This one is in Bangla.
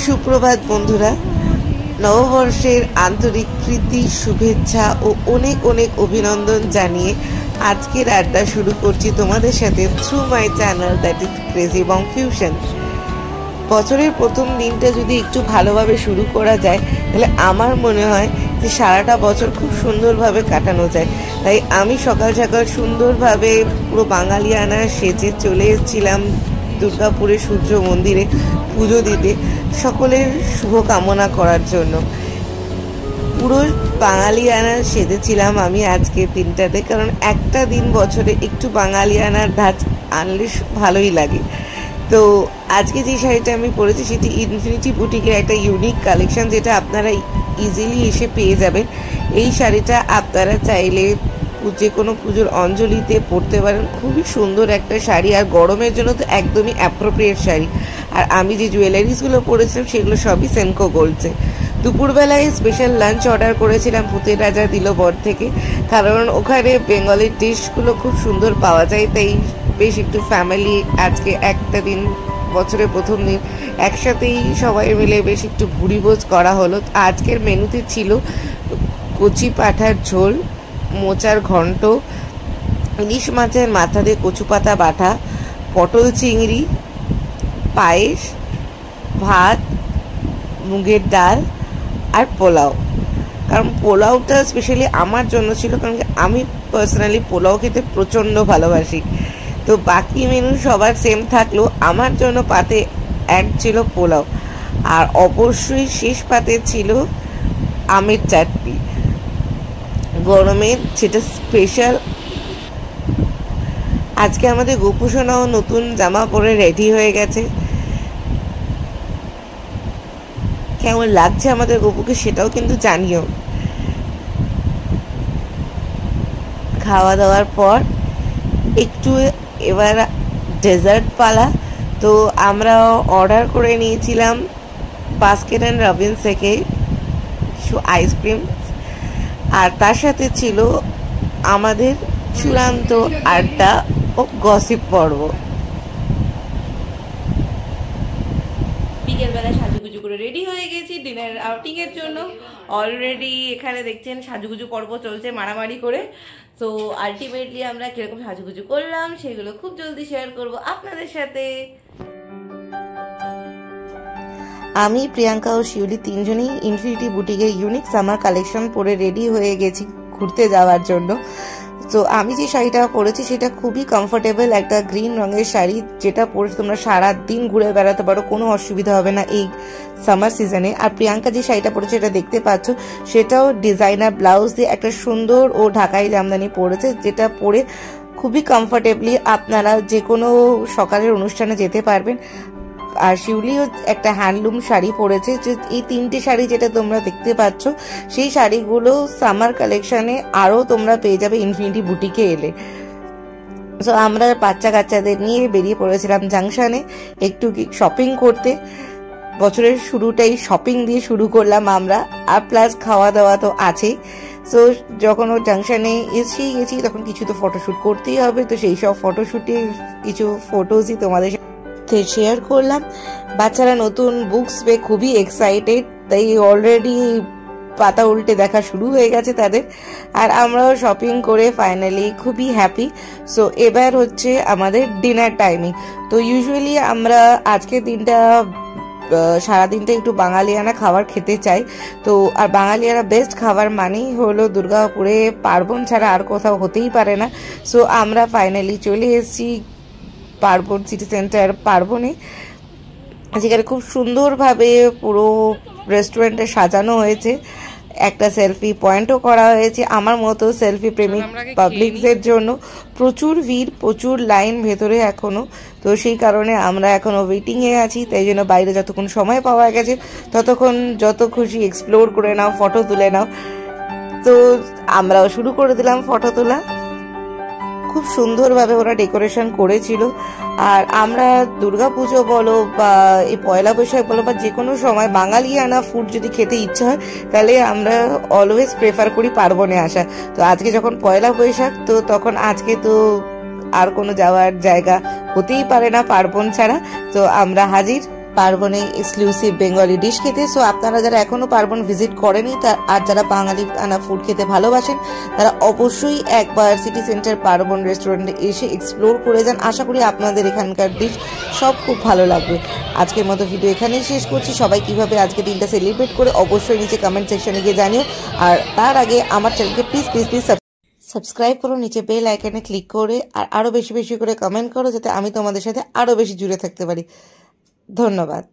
সুপ্রভাত বন্ধুরা, নববর্ষের আন্তরিক প্রীতি, শুভেচ্ছা ও অনেক অনেক অভিনন্দন জানিয়ে আজকের আড্ডা শুরু করছি তোমাদের সাথে through my channel that is crazy এবং ফিউশন। বছরের প্রথম দিনটা যদি একটু ভালোভাবে শুরু করা যায় তাহলে আমার মনে হয় যে সারাটা বছর খুব সুন্দরভাবে কাটানো যায়। তাই আমি সকাল সকাল সুন্দরভাবে পুরো বাঙালিয়ানা সেজে চলে এসেছিলাম দুর্গাপুরে সূর্য মন্দিরে পুজো দিতে, সকলের শুভ কামনা করার জন্য। পুরো বাঙালিয়ানা সেজেছিলাম আমি আজকের দিনটাতে, কারণ একটা দিন বছরে একটু বাঙালিয়ানার ধাঁচ আনলে ভালোই লাগে। তো আজকে যে শাড়িটা আমি পরেছি সেটি ইনফিনিটি বুটিকের একটা ইউনিক কালেকশন, যেটা আপনারা ইজিলি এসে পেয়ে যাবেন। এই শাড়িটা আপনারা চাইলে যে কোনো পুজোর অঞ্জলিতে পরতে পারেন। খুবই সুন্দর একটা শাড়ি, আর গরমের জন্য তো একদমই অ্যাপ্রোপ্রিয়েট শাড়ি। আর আমি যে জুয়েলারিসগুলো পরেছিলাম সেগুলো সবই সেনকো গোল্ডসে। দুপুরবেলায় স্পেশাল লাঞ্চ অর্ডার করেছিলাম ভূতের রাজা দিলবর থেকে, কারণ ওখানে বেঙ্গলের ডিশগুলো খুব সুন্দর পাওয়া যায়। তাই বেশ একটু ফ্যামিলি আজকে একটা দিন, বছরের প্রথম দিন একসাথেই সবাই মিলে বেশ একটু ভুরিভোজ করা হলো। আজকের মেনুতে ছিল কচি পাঁঠার ঝোল, মোচার ঘন্ট, ইলিশ মাছের মাথা দিয়ে কচু পাতা বাটা, পটল চিংড়ি, পায়েস, ভাত, মুগের ডাল আর পোলাও। কারণ পোলাওটা স্পেশালি আমার জন্য ছিল, কারণ আমি পার্সোনালি পোলাও খেতে প্রচণ্ড ভালোবাসি। তো বাকি মেনু সবার সেম থাকলেও আমার জন্য পাতে অ্যাড ছিল পোলাও, আর অবশ্যই শেষ পাতে ছিল আমের চাটনি গরমের, সেটা স্পেশাল। আজকে আমাদের গোপুসোনাও নতুন জামা পরে রেডি হয়ে গেছে। কেমন লাগছে আমাদের গপুকে সেটাও কিন্তু জানিও। খাওয়া দাওয়ার পর একটু এবার ডেজার্ট পালা। তো আমরা অর্ডার করে নিয়েছিলাম বাস্কেট অ্যান্ড রবিন্স থেকে কিছু আইসক্রিম, আর তার সাথে ছিল আমাদের চূড়ান্ত আড্ডা ও গসিপ পর্ব। বিকেলবেলা সাজুগুজু করে রেডি হয়ে গেছি ডিনার আউটিং এর জন্য। অলরেডি এখানে দেখছেন সাজুগুজু পর্ব চলছে মারামারি করে। তো আলটিমেটলি আমরা কিরকম সাজুগুজু করলাম সেগুলো খুব জলদি শেয়ার করব আপনাদের সাথে। আমি, প্রিয়াঙ্কা ও শিউলি তিনজনেই ইনফিনিটি বুটিকের ইউনিক সামার কালেকশন পরে রেডি হয়ে গেছি ঘুরতে যাওয়ার জন্য। তো আমি যে শাড়িটা পরেছি সেটা খুবই কমফোর্টেবল, একটা গ্রিন রঙের শাড়ি, যেটা পরে তোমরা সারা দিন ঘুরে বেড়াতে পারো, কোনো অসুবিধা হবে না এই সামার সিজনে। আর প্রিয়াঙ্কা যে শাড়িটা পরেছে এটা দেখতে পাচ্ছ, সেটাও ডিজাইনার ব্লাউজ দিয়ে একটা সুন্দর ও ঢাকাই জামদানি পরেছে, যেটা পরে খুবই কমফোর্টেবলি আপনারা যে কোনো সকালের অনুষ্ঠানে যেতে পারবেন। আর শিউলিও একটা হ্যান্ডলুম শাড়ি পরেছে। এই তিনটে শাড়ি যেটা তোমরা দেখতে পাচ্ছ, সেই শাড়িগুলো সামার কালেকশনে আরও তোমরা পেয়ে যাবে ইনফিনিটি বুটিকে এলে। সো আমরা বাচ্চা কাচ্চাদের নিয়ে বেরিয়ে পড়েছিলাম জাংশনে একটু শপিং করতে। বছরের শুরুটাই শপিং দিয়ে শুরু করলাম আমরা, আর প্লাস খাওয়া দাওয়া তো আছেই। সো যখন ও জাংশনে এসেই গেছি তখন কিছু তো ফটোশ্যুট করতেই হবে। তো সেই সব ফটোশ্যুটে কিছু ফটোজই তোমাদের শেয়ার করলাম। বাচ্চারা নতুন বুকস পেয়ে খুবই এক্সাইটেড, তাই অলরেডি পাতা উল্টে দেখা শুরু হয়ে গেছে তাদের। আর আমরাও শপিং করে ফাইনালি খুবই হ্যাপি। সো এবার হচ্ছে আমাদের ডিনার টাইমিং। তো ইউজুয়ালি আমরা আজকের দিনটা সারাদিনটা একটু বাঙালিয়ানা খাবার খেতে চাই। তো আর বাঙালিয়ানা বেস্ট খাবার মানেই হলো দুর্গাপুরে পার্বণ ছাড়া আর কোথাও হতেই পারে না। সো আমরা ফাইনালি চলে এসেছি পার্বণ সিটি সেন্টার পার্বণে, যেখানে খুব সুন্দরভাবে পুরো রেস্টুরেন্টে সাজানো হয়েছে। একটা সেলফি পয়েন্টও করা হয়েছে আমার মতো সেলফি প্রেমিক পাবলিকদের জন্য। প্রচুর ভিড়, প্রচুর লাইন ভেতরে এখনো। তো সেই কারণে আমরা এখনো ওয়েটিংয়ে আছি। তাই জন্য বাইরে যতক্ষণ সময় পাওয়া গেছে ততক্ষণ যত খুশি এক্সপ্লোর করে নাও, ফটো তুলে নাও। তো আমরাও শুরু করে দিলাম ফটো তোলা। খুব সুন্দরভাবে ওরা ডেকোরেশন করেছিল। আর আমরা দুর্গাপুজো বলো বা এই পয়লা বৈশাখ বলো বা যে কোনো সময় বাঙালিয়ানা ফুড যদি খেতে ইচ্ছা হয় তাহলে আমরা অলওয়েজ প্রেফার করি পার্বণে আসা। তো আজকে যখন পয়লা বৈশাখ, তো তখন আজকে তো আর কোনো যাওয়ার জায়গা হতেই পারে না পার্বণ ছাড়া। তো আমরা হাজির পার্বণে এক্সক্লুসিভ বেঙ্গলি ডিশ খেতে। সো আপনারা যারা এখনো পার্বণ ভিজিট করেনি আর যারা বাঙালি খানা ফুড খেতে ভালোবাসেন তারা অবশ্যই একবার সিটি সেন্টার পার্বণ রেস্টুরেন্টে এসে এক্সপ্লোর করে যান। আশা করি আপনাদের এখানকার ডিশ সব খুব ভালো লাগবে। আজকের মতো ভিডিও এখানেই শেষ করছি। সবাই কিভাবে আজকে দিনটা সেলিব্রেট করে অবশ্যই নিচে কমেন্ট সেকশনে গিয়ে জানিও। আর তার আগে আমার চ্যানেলকে প্লিজ সাবস্ক্রাইব করো, নিচে বেল আইকনে ক্লিক করে, আর আরো বেশি বেশি করে কমেন্ট করো যাতে আমি তোমাদের সাথে আরো বেশি জুড়ে থাকতে পারি। ধন্যবাদ।